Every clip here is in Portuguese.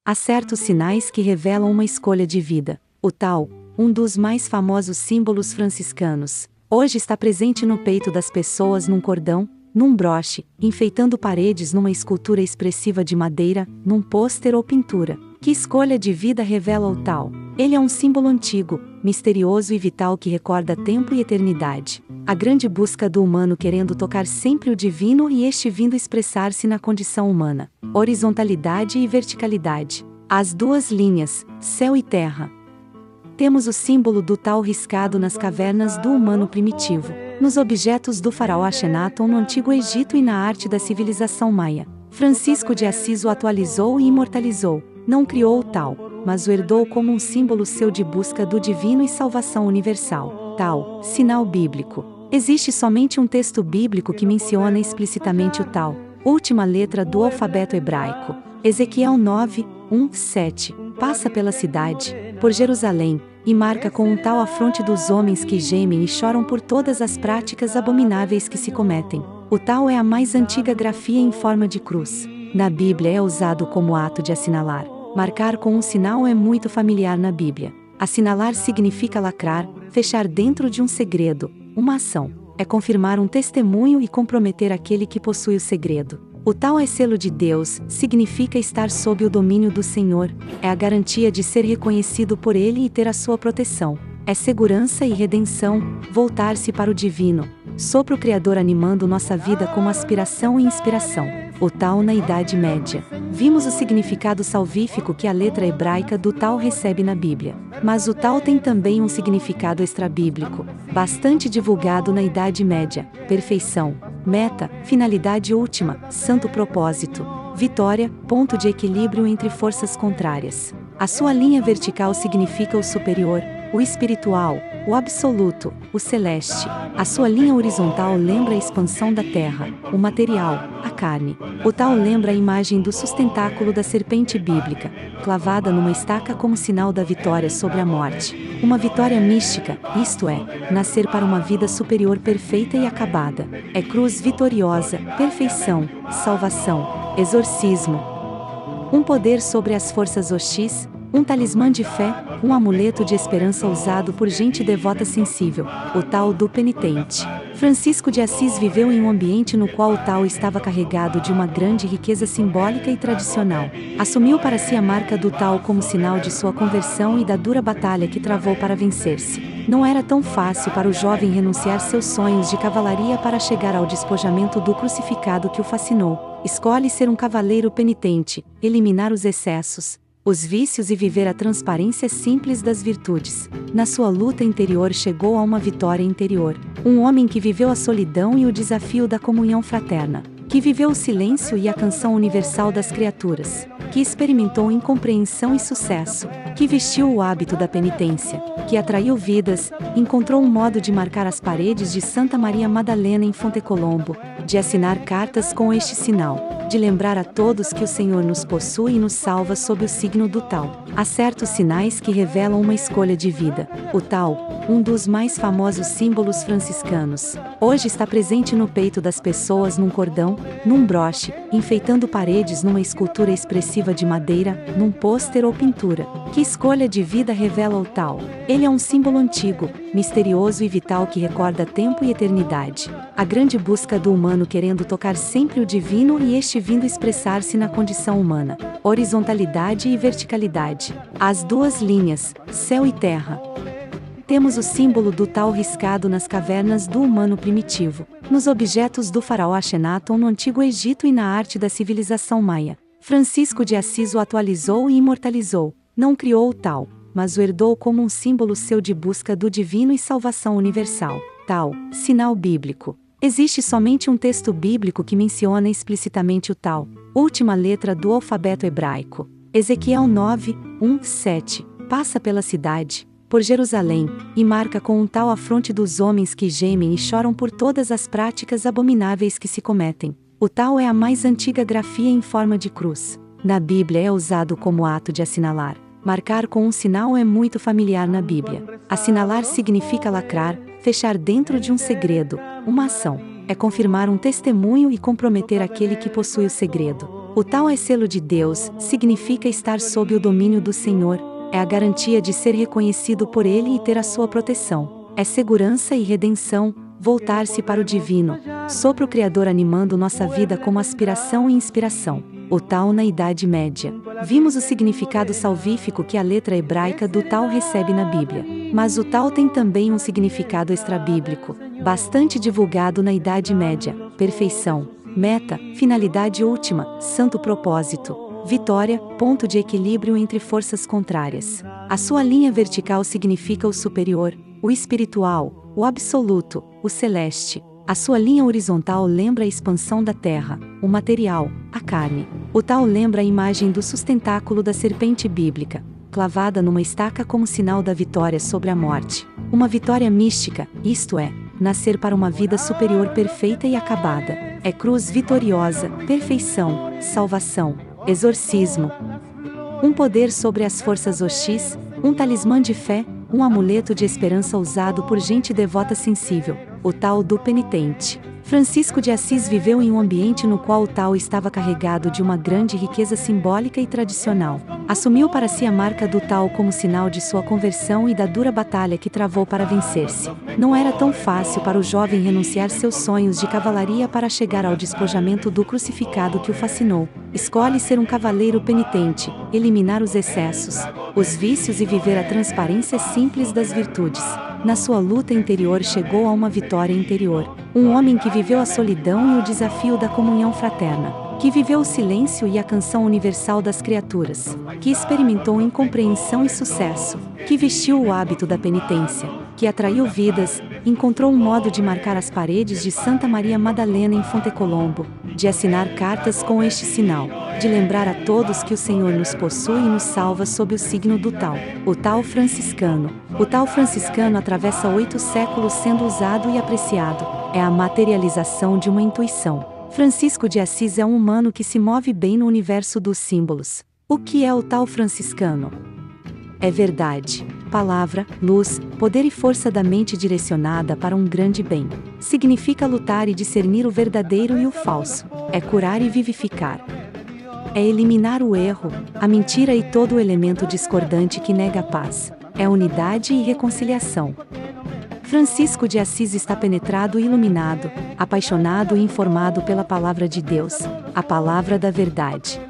Há certos sinais que revelam uma escolha de vida. O tal, um dos mais famosos símbolos franciscanos, hoje está presente no peito das pessoas num cordão, num broche, enfeitando paredes numa escultura expressiva de madeira, num pôster ou pintura. Que escolha de vida revela o tal? Ele é um símbolo antigo, misterioso e vital que recorda tempo e eternidade. A grande busca do humano querendo tocar sempre o divino e este vindo expressar-se na condição humana. Horizontalidade e verticalidade. As duas linhas, céu e terra. Temos o símbolo do tal riscado nas cavernas do humano primitivo, nos objetos do faraó Akhenaton no Antigo Egito e na arte da civilização maia. Francisco de Assis o atualizou e imortalizou. Não criou o tal, mas o herdou como um símbolo seu de busca do divino e salvação universal. Tal, sinal bíblico. Existe somente um texto bíblico que menciona explicitamente o tal, última letra do alfabeto hebraico. Ezequiel 9, 1, 7. Passa pela cidade, por Jerusalém, e marca com um tal a fronte dos homens que gemem e choram por todas as práticas abomináveis que se cometem. O tal é a mais antiga grafia em forma de cruz. Na Bíblia é usado como ato de assinalar. Marcar com um sinal é muito familiar na Bíblia. Assinalar significa lacrar, fechar dentro de um segredo, uma ação. É confirmar um testemunho e comprometer aquele que possui o segredo. O tal é selo de Deus, significa estar sob o domínio do Senhor, é a garantia de ser reconhecido por Ele e ter a sua proteção. É segurança e redenção, voltar-se para o divino, sopro o Criador animando nossa vida como aspiração e inspiração. O tal na Idade Média. Vimos o significado salvífico que a letra hebraica do tal recebe na Bíblia. Mas o tal tem também um significado extrabíblico, bastante divulgado na Idade Média: perfeição, meta, finalidade última, santo propósito, vitória, ponto de equilíbrio entre forças contrárias. A sua linha vertical significa o superior, o espiritual, o absoluto, o celeste. A sua linha horizontal lembra a expansão da terra, o material, a carne. O tal lembra a imagem do sustentáculo da serpente bíblica, clavada numa estaca como sinal da vitória sobre a morte. Uma vitória mística, isto é, nascer para uma vida superior perfeita e acabada. É cruz vitoriosa, perfeição, salvação, exorcismo. Um poder sobre as forças hostis, um talismã de fé, um amuleto de esperança usado por gente devota sensível, o tal do penitente. Francisco de Assis viveu em um ambiente no qual o tal estava carregado de uma grande riqueza simbólica e tradicional. Assumiu para si a marca do tal como sinal de sua conversão e da dura batalha que travou para vencer-se. Não era tão fácil para o jovem renunciar seus sonhos de cavalaria para chegar ao despojamento do crucificado que o fascinou. Escolhe ser um cavaleiro penitente, eliminar os excessos, os vícios e viver a transparência simples das virtudes. Na sua luta interior chegou a uma vitória interior. Um homem que viveu a solidão e o desafio da comunhão fraterna, que viveu o silêncio e a canção universal das criaturas, que experimentou incompreensão e sucesso, que vestiu o hábito da penitência, que atraiu vidas, encontrou um modo de marcar as paredes de Santa Maria Madalena em Fonte Colombo, de assinar cartas com este sinal, de lembrar a todos que o Senhor nos possui e nos salva sob o signo do tal. Há certos sinais que revelam uma escolha de vida. O tal, um dos mais famosos símbolos franciscanos, hoje está presente no peito das pessoas num cordão, num broche, enfeitando paredes numa escultura expressiva de madeira, num pôster ou pintura. Que escolha de vida revela o tal? Ele é um símbolo antigo, misterioso e vital que recorda tempo e eternidade. A grande busca do humano querendo tocar sempre o divino e este vindo expressar-se na condição humana. Horizontalidade e verticalidade. As duas linhas, céu e terra. Temos o símbolo do tal riscado nas cavernas do humano primitivo, nos objetos do faraó Akhenaton no Antigo Egito e na arte da civilização maia. Francisco de Assis o atualizou e imortalizou. Não criou o tal, mas o herdou como um símbolo seu de busca do divino e salvação universal. Tal, sinal bíblico. Existe somente um texto bíblico que menciona explicitamente o tal, última letra do alfabeto hebraico. Ezequiel 9, 1, 7. Passa pela cidade, por Jerusalém, e marca com um tal a fronte dos homens que gemem e choram por todas as práticas abomináveis que se cometem. O tal é a mais antiga grafia em forma de cruz. Na Bíblia é usado como ato de assinalar. Marcar com um sinal é muito familiar na Bíblia. Assinalar significa lacrar, fechar dentro de um segredo, uma ação. É confirmar um testemunho e comprometer aquele que possui o segredo. O tal é selo de Deus, significa estar sob o domínio do Senhor, é a garantia de ser reconhecido por Ele e ter a sua proteção. É segurança e redenção, voltar-se para o divino, sopro criador animando nossa vida como aspiração e inspiração. O tal na Idade Média. Vimos o significado salvífico que a letra hebraica do tal recebe na Bíblia. Mas o tal tem também um significado extrabíblico, bastante divulgado na Idade Média: perfeição, meta, finalidade última, santo propósito, vitória, ponto de equilíbrio entre forças contrárias. A sua linha vertical significa o superior, o espiritual, o absoluto, o celeste. A sua linha horizontal lembra a expansão da terra, o material, a carne. O tal lembra a imagem do sustentáculo da serpente bíblica, clavada numa estaca como sinal da vitória sobre a morte. Uma vitória mística, isto é, nascer para uma vida superior perfeita e acabada. É cruz vitoriosa, perfeição, salvação, exorcismo. Um poder sobre as forças hostis, um talismã de fé, um amuleto de esperança usado por gente devota sensível, o tal do penitente. Francisco de Assis viveu em um ambiente no qual o tal estava carregado de uma grande riqueza simbólica e tradicional. Assumiu para si a marca do tal como sinal de sua conversão e da dura batalha que travou para vencer-se. Não era tão fácil para o jovem renunciar seus sonhos de cavalaria para chegar ao despojamento do crucificado que o fascinou. Escolhe ser um cavaleiro penitente, eliminar os excessos, os vícios e viver a transparência simples das virtudes. Na sua luta interior chegou a uma vitória interior. Um homem que viveu a solidão e o desafio da comunhão fraterna, que viveu o silêncio e a canção universal das criaturas, que experimentou incompreensão e sucesso, que vestiu o hábito da penitência, que atraiu vidas, encontrou um modo de marcar as paredes de Santa Maria Madalena em Fonte Colombo, de assinar cartas com este sinal, de lembrar a todos que o Senhor nos possui e nos salva sob o signo do tal, o tal franciscano. O tal franciscano atravessa 8 séculos sendo usado e apreciado, é a materialização de uma intuição. Francisco de Assis é um humano que se move bem no universo dos símbolos. O que é o tal franciscano? É verdade, palavra, luz, poder e força da mente direcionada para um grande bem. Significa lutar e discernir o verdadeiro e o falso. É curar e vivificar. É eliminar o erro, a mentira e todo o elemento discordante que nega a paz. É unidade e reconciliação. Francisco de Assis está penetrado e iluminado, apaixonado e informado pela palavra de Deus, a palavra da verdade.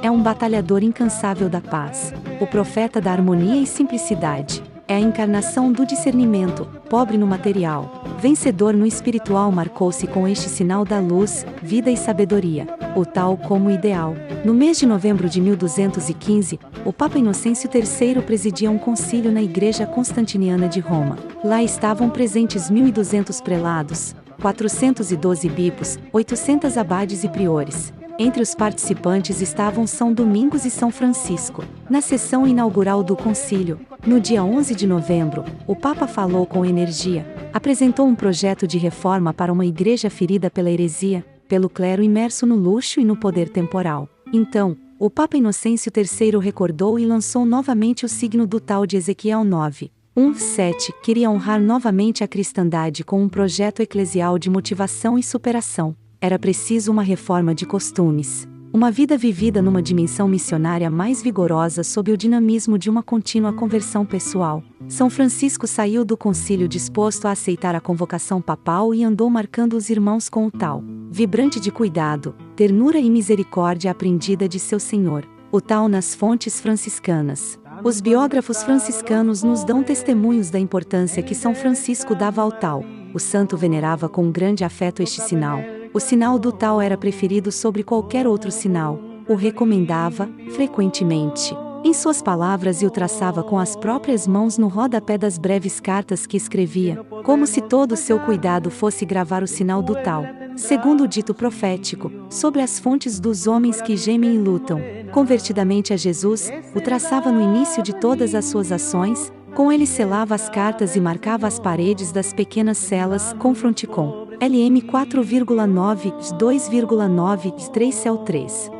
É um batalhador incansável da paz, o profeta da harmonia e simplicidade. É a encarnação do discernimento, pobre no material, vencedor no espiritual. Marcou-se com este sinal da luz, vida e sabedoria, o tal como ideal. No mês de novembro de 1215, o Papa Inocêncio III presidia um concílio na Igreja Constantiniana de Roma. Lá estavam presentes 1.200 prelados, 412 bispos, 800 abades e priores. Entre os participantes estavam São Domingos e São Francisco. Na sessão inaugural do concílio, no dia 11 de novembro, o Papa falou com energia, apresentou um projeto de reforma para uma igreja ferida pela heresia, pelo clero imerso no luxo e no poder temporal. Então, o Papa Inocêncio III recordou e lançou novamente o signo do tal de Ezequiel 9:1-7, queria honrar novamente a cristandade com um projeto eclesial de motivação e superação. Era preciso uma reforma de costumes, uma vida vivida numa dimensão missionária mais vigorosa sob o dinamismo de uma contínua conversão pessoal. São Francisco saiu do concílio disposto a aceitar a convocação papal e andou marcando os irmãos com o tal, vibrante de cuidado, ternura e misericórdia aprendida de seu Senhor, o tal nas fontes franciscanas. Os biógrafos franciscanos nos dão testemunhos da importância que São Francisco dava ao tal. O santo venerava com grande afeto este sinal. O sinal do tal era preferido sobre qualquer outro sinal. O recomendava, frequentemente, em suas palavras e o traçava com as próprias mãos no rodapé das breves cartas que escrevia, como se todo o seu cuidado fosse gravar o sinal do tal. Segundo o dito profético, sobre as fontes dos homens que gemem e lutam, convertidamente a Jesus, o traçava no início de todas as suas ações, com ele selava as cartas e marcava as paredes das pequenas celas com fronticon. LM 4,9, 2,9, 3 Cel 3.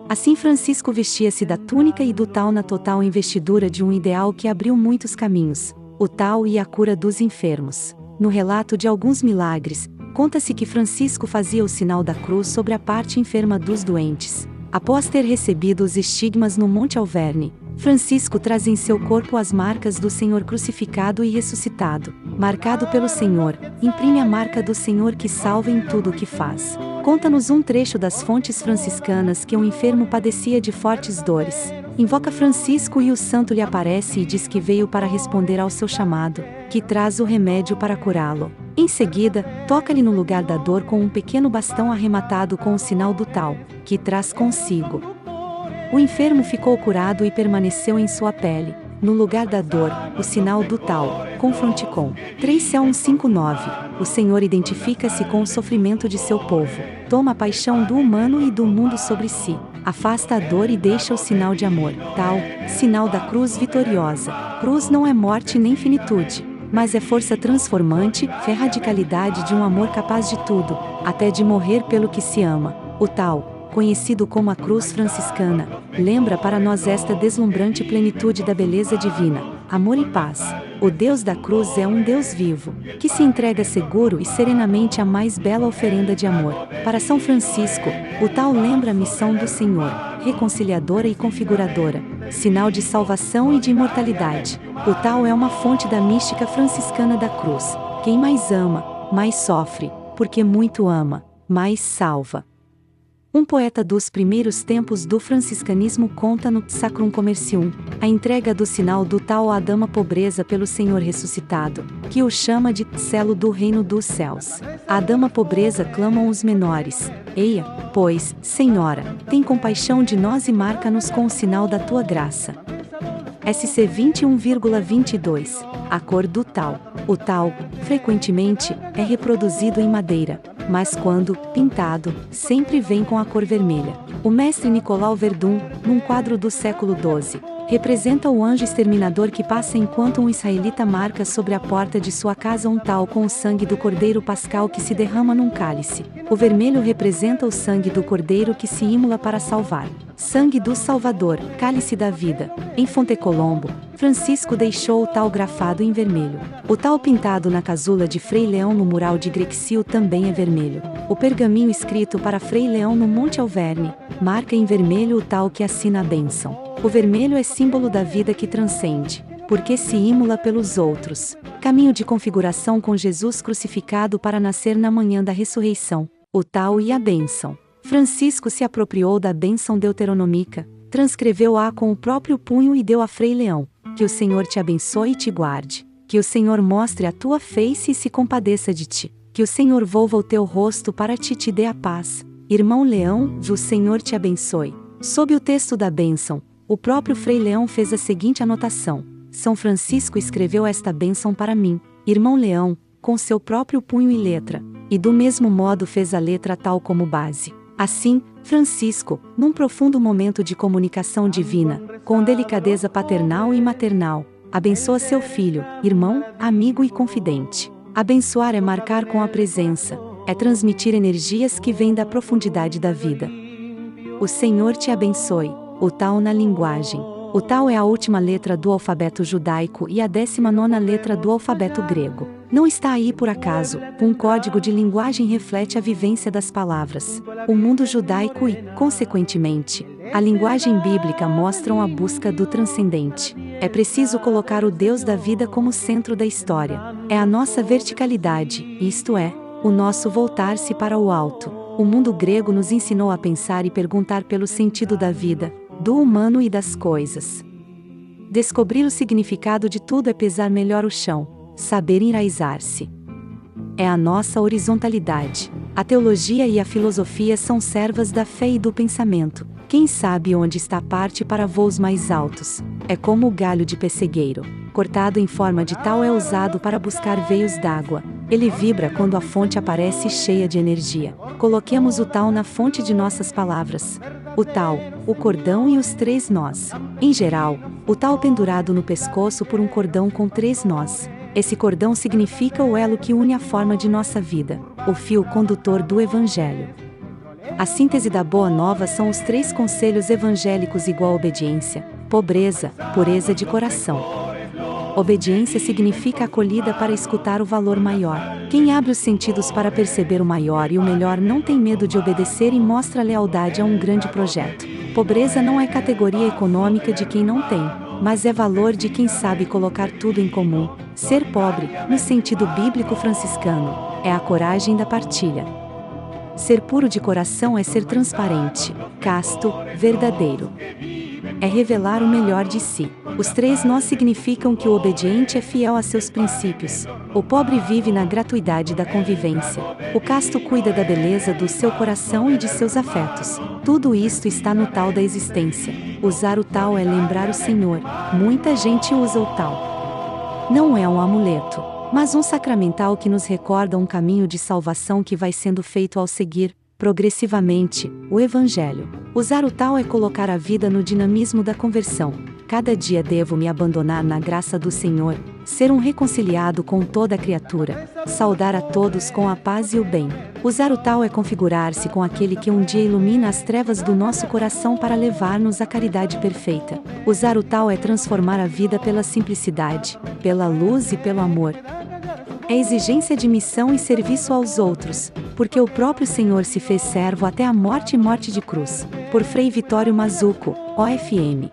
Assim Francisco vestia-se da túnica e do tal na total investidura de um ideal que abriu muitos caminhos, o tal e a cura dos enfermos. No relato de alguns milagres, Conta-se que Francisco fazia o sinal da cruz sobre a parte enferma dos doentes. Após ter recebido os estigmas no Monte Alverne, Francisco traz em seu corpo as marcas do Senhor crucificado e ressuscitado. Marcado pelo Senhor, imprime a marca do Senhor que salva em tudo o que faz. Conta-nos um trecho das fontes franciscanas que um enfermo padecia de fortes dores. Invoca Francisco e o santo lhe aparece e diz que veio para responder ao seu chamado, que traz o remédio para curá-lo. Em seguida, toca-lhe no lugar da dor com um pequeno bastão arrematado com o sinal do tal, que traz consigo. O enfermo ficou curado e permaneceu em sua pele, no lugar da dor, o sinal do tal. Confronticon 3:159. O Senhor identifica-se com o sofrimento de seu povo, toma a paixão do humano e do mundo sobre si, afasta a dor e deixa o sinal de amor, tal, sinal da cruz vitoriosa. Cruz não é morte nem finitude, mas é força transformante, fé, radicalidade de um amor capaz de tudo, até de morrer pelo que se ama. O tal, conhecido como a cruz franciscana, lembra para nós esta deslumbrante plenitude da beleza divina, amor e paz. O Deus da cruz é um Deus vivo, que se entrega seguro e serenamente à mais bela oferenda de amor. Para São Francisco, o tal lembra a missão do Senhor, reconciliadora e configuradora, sinal de salvação e de imortalidade. O tal é uma fonte da mística franciscana da cruz. Quem mais ama, mais sofre, porque muito ama, mais salva. Um poeta dos primeiros tempos do franciscanismo conta no Sacrum Commercium a entrega do sinal do tal à dama pobreza pelo Senhor ressuscitado, que o chama de selo do reino dos céus. A dama pobreza clamam os menores: Eia, pois, Senhora, tem compaixão de nós e marca-nos com o sinal da tua graça. SC 21,22. A cor do tal. O tal, frequentemente, é reproduzido em madeira, mas quando pintado, sempre vem com a cor vermelha. O mestre Nicolau Verdun, num quadro do século XII, representa o anjo exterminador que passa enquanto um israelita marca sobre a porta de sua casa um tal com o sangue do cordeiro pascal que se derrama num cálice. O vermelho representa o sangue do cordeiro que se imula para salvar. Sangue do Salvador, cálice da vida. Em Fontecolombo, Francisco deixou o tal grafado em vermelho. O tal pintado na casula de Frei Leão no mural de Grexil também é vermelho. O pergaminho escrito para Frei Leão no Monte Alverne marca em vermelho o tal que assina a bênção. O vermelho é símbolo da vida que transcende, porque se imula pelos outros. Caminho de configuração com Jesus crucificado para nascer na manhã da ressurreição. O tal e a bênção. Francisco se apropriou da bênção deuteronômica, transcreveu-a com o próprio punho e deu a Frei Leão. Que o Senhor te abençoe e te guarde. Que o Senhor mostre a tua face e se compadeça de ti. Que o Senhor volva o teu rosto para ti e te dê a paz. Irmão Leão, o Senhor te abençoe. Sob o texto da bênção, o próprio Frei Leão fez a seguinte anotação: São Francisco escreveu esta bênção para mim, irmão Leão, com seu próprio punho e letra, e do mesmo modo fez a letra tal como base. Assim, Francisco, num profundo momento de comunicação divina, com delicadeza paternal e maternal, abençoa seu filho, irmão, amigo e confidente. Abençoar é marcar com a presença, é transmitir energias que vêm da profundidade da vida. O Senhor te abençoe. O tal na linguagem. O tal é a última letra do alfabeto judaico e a 19ª letra do alfabeto grego. Não está aí por acaso, um código de linguagem reflete a vivência das palavras. O mundo judaico e, consequentemente, a linguagem bíblica mostram a busca do transcendente. É preciso colocar o Deus da vida como centro da história. É a nossa verticalidade, isto é, o nosso voltar-se para o alto. O mundo grego nos ensinou a pensar e perguntar pelo sentido da vida, do humano e das coisas. Descobrir o significado de tudo é pesar melhor o chão, saber enraizar-se. É a nossa horizontalidade. A teologia e a filosofia são servas da fé e do pensamento. Quem sabe onde está a parte para voos mais altos? É como o galho de pessegueiro, cortado em forma de tal é usado para buscar veios d'água. Ele vibra quando a fonte aparece cheia de energia. Coloquemos o tal na fonte de nossas palavras. O tal, o cordão e os 3 nós. Em geral, o tal pendurado no pescoço por um cordão com 3 nós. Esse cordão significa o elo que une a forma de nossa vida, o fio condutor do Evangelho. A síntese da Boa Nova são os 3 conselhos evangélicos igual obediência, pobreza, pureza de coração. Obediência significa acolhida para escutar o valor maior. Quem abre os sentidos para perceber o maior e o melhor não tem medo de obedecer e mostra lealdade a um grande projeto. Pobreza não é categoria econômica de quem não tem, mas é valor de quem sabe colocar tudo em comum. Ser pobre, no sentido bíblico franciscano, é a coragem da partilha. Ser puro de coração é ser transparente, casto, verdadeiro. É revelar o melhor de si. Os 3 nós significam que o obediente é fiel a seus princípios. O pobre vive na gratuidade da convivência. O casto cuida da beleza do seu coração e de seus afetos. Tudo isto está no tal da existência. Usar o tal é lembrar o Senhor. Muita gente usa o tal. Não é um amuleto, mas um sacramental que nos recorda um caminho de salvação que vai sendo feito ao seguir, progressivamente, o Evangelho. Usar o tal é colocar a vida no dinamismo da conversão. Cada dia devo me abandonar na graça do Senhor, ser um reconciliado com toda a criatura, saudar a todos com a paz e o bem. Usar o tal é configurar-se com aquele que um dia ilumina as trevas do nosso coração para levar-nos à caridade perfeita. Usar o tal é transformar a vida pela simplicidade, pela luz e pelo amor. É exigência de missão e serviço aos outros, porque o próprio Senhor se fez servo até a morte e morte de cruz. Por Frei Vitório Mazuco, OFM.